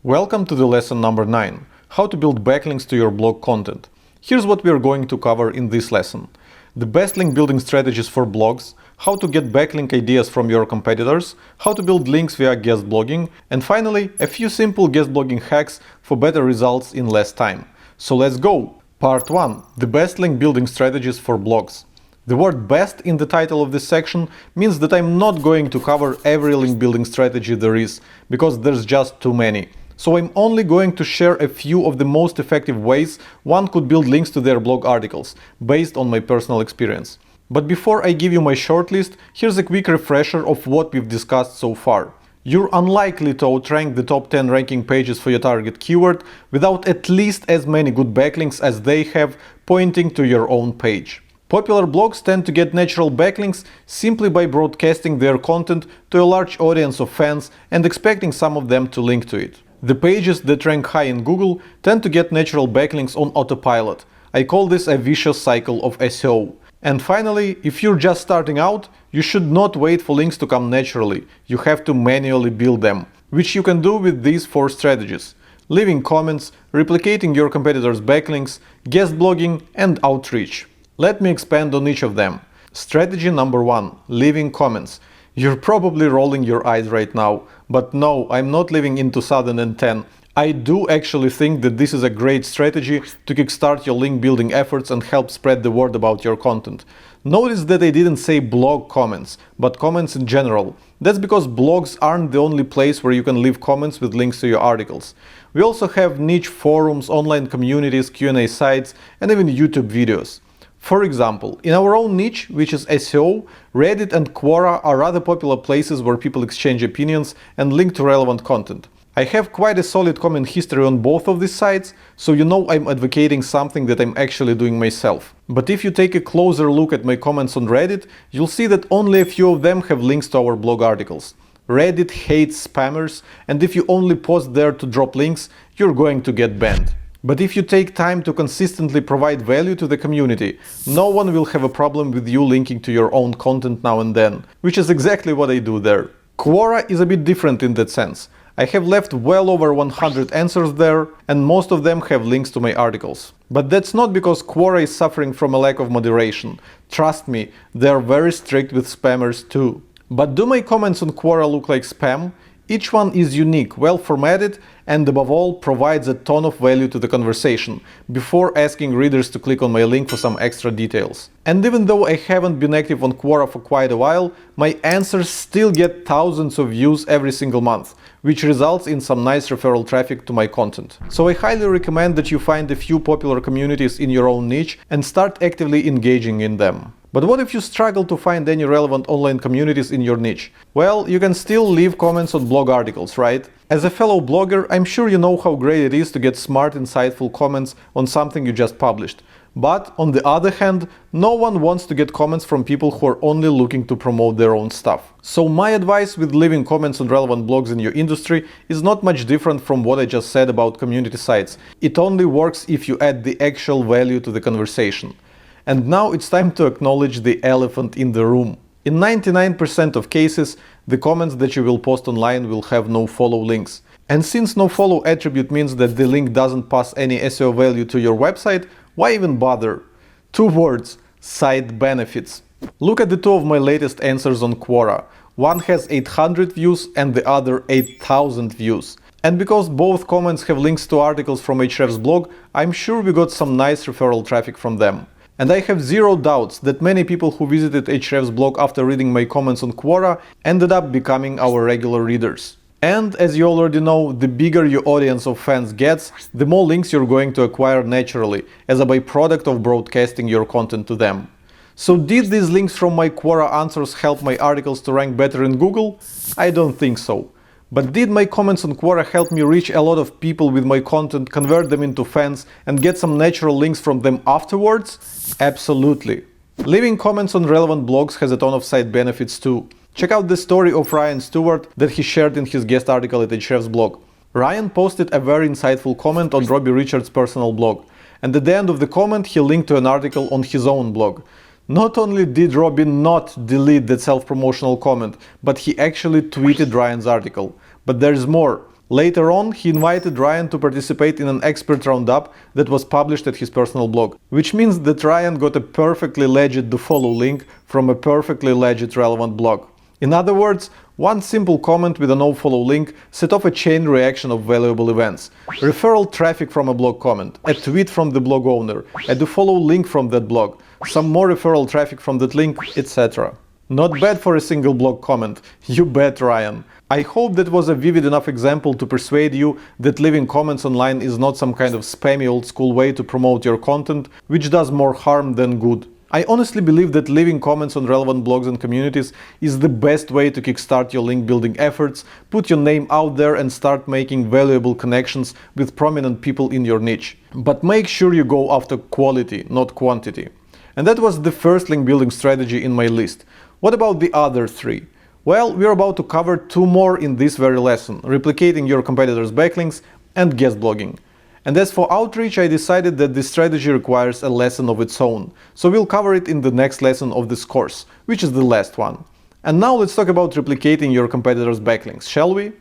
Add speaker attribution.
Speaker 1: Welcome to the lesson number 9, how to build backlinks to your blog content. Here's what we are going to cover in this lesson. The best link building strategies for blogs, how to get backlink ideas from your competitors, how to build links via guest blogging, and finally, a few simple guest blogging hacks for better results in less time. So let's go! Part 1. The best link building strategies for blogs. The word best in the title of this section means that I'm not going to cover every link building strategy there is, because there's just too many. So I'm only going to share a few of the most effective ways one could build links to their blog articles, based on my personal experience. But before I give you my shortlist, here's a quick refresher of what we've discussed so far. You're unlikely to outrank the top 10 ranking pages for your target keyword without at least as many good backlinks as they have pointing to your own page. Popular blogs tend to get natural backlinks simply by broadcasting their content to a large audience of fans and expecting some of them to link to it. The pages that rank high in Google tend to get natural backlinks on autopilot. I call this a vicious cycle of SEO. And finally, if you're just starting out, you should not wait for links to come naturally. You have to manually build them, which you can do with these 4 strategies: leaving comments, replicating your competitors' backlinks, guest blogging, and outreach. Let me expand on each of them. Strategy number 1, leaving comments. You're probably rolling your eyes right now, but no, I'm not living in 2010. I do actually think that this is a great strategy to kickstart your link building efforts and help spread the word about your content. Notice that I didn't say blog comments, but comments in general. That's because blogs aren't the only place where you can leave comments with links to your articles. We also have niche forums, online communities, Q&A sites, and even YouTube videos. For example, in our own niche, which is SEO, Reddit and Quora are rather popular places where people exchange opinions and link to relevant content. I have quite a solid comment history on both of these sites, so you know I'm advocating something that I'm actually doing myself. But if you take a closer look at my comments on Reddit, you'll see that only a few of them have links to our blog articles. Reddit hates spammers, and if you only post there to drop links, you're going to get banned. But if you take time to consistently provide value to the community, no one will have a problem with you linking to your own content now and then, which is exactly what I do there. Quora is a bit different in that sense. I have left well over 100 answers there, and most of them have links to my articles. But that's not because Quora is suffering from a lack of moderation. Trust me, they're very strict with spammers too. But do my comments on Quora look like spam? Each one is unique, well formatted, and above all provides a ton of value to the conversation, before asking readers to click on my link for some extra details. And even though I haven't been active on Quora for quite a while, my answers still get thousands of views every single month, which results in some nice referral traffic to my content. So I highly recommend that you find a few popular communities in your own niche and start actively engaging in them. But what if you struggle to find any relevant online communities in your niche? Well, you can still leave comments on blog articles, right? As a fellow blogger, I'm sure you know how great it is to get smart, insightful comments on something you just published. But on the other hand, no one wants to get comments from people who are only looking to promote their own stuff. So my advice with leaving comments on relevant blogs in your industry is not much different from what I just said about community sites. It only works if you add the actual value to the conversation. And now it's time to acknowledge the elephant in the room. In 99% of cases, the comments that you will post online will have no follow links. And since no follow attribute means that the link doesn't pass any SEO value to your website, why even bother? 2 words: side benefits. Look at the 2 of my latest answers on Quora. One has 800 views and the other 8,000 views. And because both comments have links to articles from Ahrefs blog, I'm sure we got some nice referral traffic from them. And I have zero doubts that many people who visited Ahrefs blog after reading my comments on Quora ended up becoming our regular readers. And as you already know, the bigger your audience of fans gets, the more links you're going to acquire naturally, as a byproduct of broadcasting your content to them. So did these links from my Quora answers help my articles to rank better in Google? I don't think so. But did my comments on Quora help me reach a lot of people with my content, convert them into fans, and get some natural links from them afterwards? Absolutely. Leaving comments on relevant blogs has a ton of side benefits too. Check out the story of Ryan Stewart that he shared in his guest article at Ahrefs blog. Ryan posted a very insightful comment on Robbie Richards' personal blog, and at the end of the comment he linked to an article on his own blog. Not only did Robbie not delete that self-promotional comment, but he actually tweeted Ryan's article. But there's more. Later on, he invited Ryan to participate in an expert roundup that was published at his personal blog, which means that Ryan got a perfectly legit dofollow link from a perfectly legit relevant blog. In other words, one simple comment with a nofollow link set off a chain reaction of valuable events. Referral traffic from a blog comment, a tweet from the blog owner, a dofollow link from that blog, some more referral traffic from that link, etc. Not bad for a single blog comment, you bet, Ryan. I hope that was a vivid enough example to persuade you that leaving comments online is not some kind of spammy old school way to promote your content, which does more harm than good. I honestly believe that leaving comments on relevant blogs and communities is the best way to kickstart your link building efforts, put your name out there and start making valuable connections with prominent people in your niche. But make sure you go after quality, not quantity. And that was the first link building strategy in my list. What about the other three? Well, we're about to cover two more in this very lesson: replicating your competitors' backlinks and guest blogging. And as for outreach, I decided that this strategy requires a lesson of its own, so we'll cover it in the next lesson of this course, which is the last one. And now let's talk about replicating your competitors' backlinks, shall we?